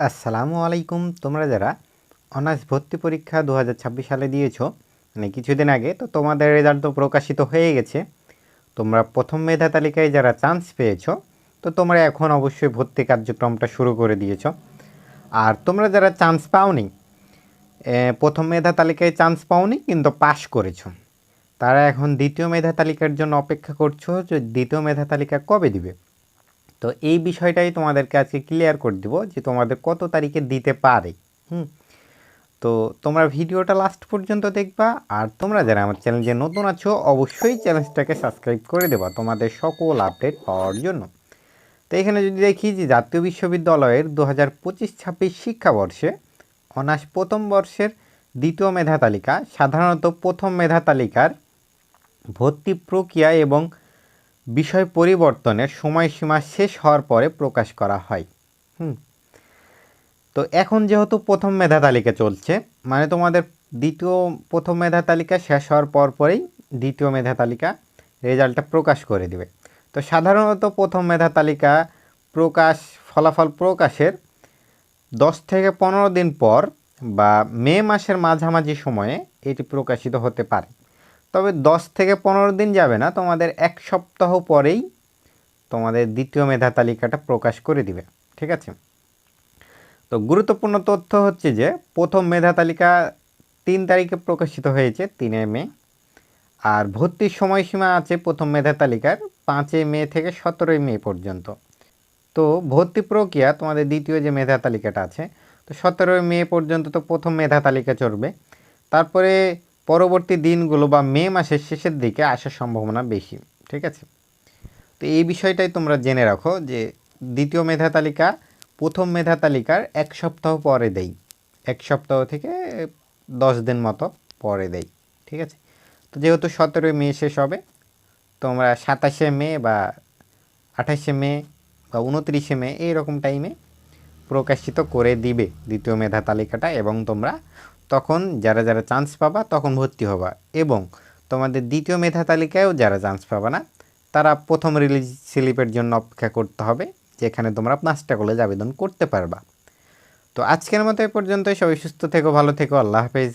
আসসালামু আলাইকুম। তোমরা যারা অনার্স ভর্তি পরীক্ষা 2026 সালে দিয়েছো, মানে কিছুদিন আগে, তো তোমাদের রেজাল্ট তো প্রকাশিত হয়ে গেছে। তোমরা প্রথম মেধা তালিকায় যারা চান্স পেয়েছো, তো তোমরা এখন অবশ্যই ভর্তি কার্যক্রমটা শুরু করে দিয়েছো। আর তোমরা যারা চান্স পাওনি, প্রথম মেধা তালিকায় চান্স পাওনি কিন্তু পাশ করেছো, তারা এখন দ্বিতীয় মেধা তালিকার জন্য অপেক্ষা করছো যে দ্বিতীয় মেধা তালিকা কবে দিবে। তো এই বিষয়টাই তোমাদেরকে আজকে ক্লিয়ার করে দিব যে তোমাদের কত তারিখে দিতে পারে। তো তোমরা ভিডিওটা লাস্ট পর্যন্ত দেখবা। আর তোমরা যারা আমার চ্যানেলে নতুন আছো, অবশ্যই চ্যানেলটাকে সাবস্ক্রাইব করে দেবা তোমাদের সকল আপডেট পাওয়ার জন্য। তো এখানে যদি দেখি যে জাতীয় বিশ্ববিদ্যালয়ের 2025-26 শিক্ষাবর্ষে অনার্স প্রথম বর্ষের দ্বিতীয় মেধা তালিকা, সাধারণত প্রথম মেধা তালিকার ভর্তি প্রক্রিয়া এবং বিষয় পরিবর্তনের সময়সীমা শেষ হওয়ার পরে প্রকাশ করা হয়। তো এখন যেহেতু প্রথম মেধা তালিকা চলছে, মানে তোমাদের প্রথম মেধা তালিকা শেষ হওয়ার পরেই দ্বিতীয় মেধা তালিকা রেজাল্টটা প্রকাশ করে দিবে। তো সাধারণত প্রথম মেধা তালিকা ফলাফল প্রকাশের 10 থেকে 15 দিন পর বা মে মাসের মাঝামাঝি সময়ে এটি প্রকাশিত হতে পারে। তবে 10 থেকে 15 দিন যাবে না, তোমাদের 1 সপ্তাহ পরেই তোমাদের দ্বিতীয় মেধা তালিকাটা প্রকাশ করে দিবে। ঠিক আছে। তো গুরুত্বপূর্ণ তথ্য হচ্ছে যে প্রথম মেধা তালিকা 3 তারিখে প্রকাশিত হয়েছে, 3 মে। আর ভর্তির সময়সীমা আছে প্রথম মেধা তালিকার 5 মে থেকে 17 মে পর্যন্ত। তো ভর্তি প্রক্রিয়া তোমাদের দ্বিতীয় যে মেধা তালিকাটা আছে, তো 17 মে পর্যন্ত তো প্রথম মেধা তালিকা চলবে। তারপরে পরবর্তী দিনগুলো বা মে মাসের শেষের দিকে আসার সম্ভাবনা বেশি। ঠিক আছে। তো এই বিষয়টাই তোমরা জেনে রাখো যে দ্বিতীয় মেধা তালিকা প্রথম মেধা তালিকার 1 সপ্তাহ পরে দেই, 1 সপ্তাহ থেকে 10 দিন মতো পরে দেই। ঠিক আছে। তো যেহেতু 17 মে শেষ হবে, তোমরা 27 মে বা 28 মে বা 29 মে এইরকম টাইমে প্রকাশিত করে দিবে দ্বিতীয় মেধা তালিকাটা, এবং তোমরা তখন যারা যারা চান্স পাবা তখন ভর্তি হবা। এবং তোমাদের দ্বিতীয় মেধা তালিকায়ও যারা চান্স পাবা না, তারা প্রথম রিলিজ স্লিপের জন্য অপেক্ষা করতে হবে, যেখানে তোমরা 5টা কলেজ আবেদন করতে পারবা। তো আজকের মতো এ পর্যন্তই। সবাই সুস্থ থেকো, ভালো থেকো, আল্লাহ হাফেজ।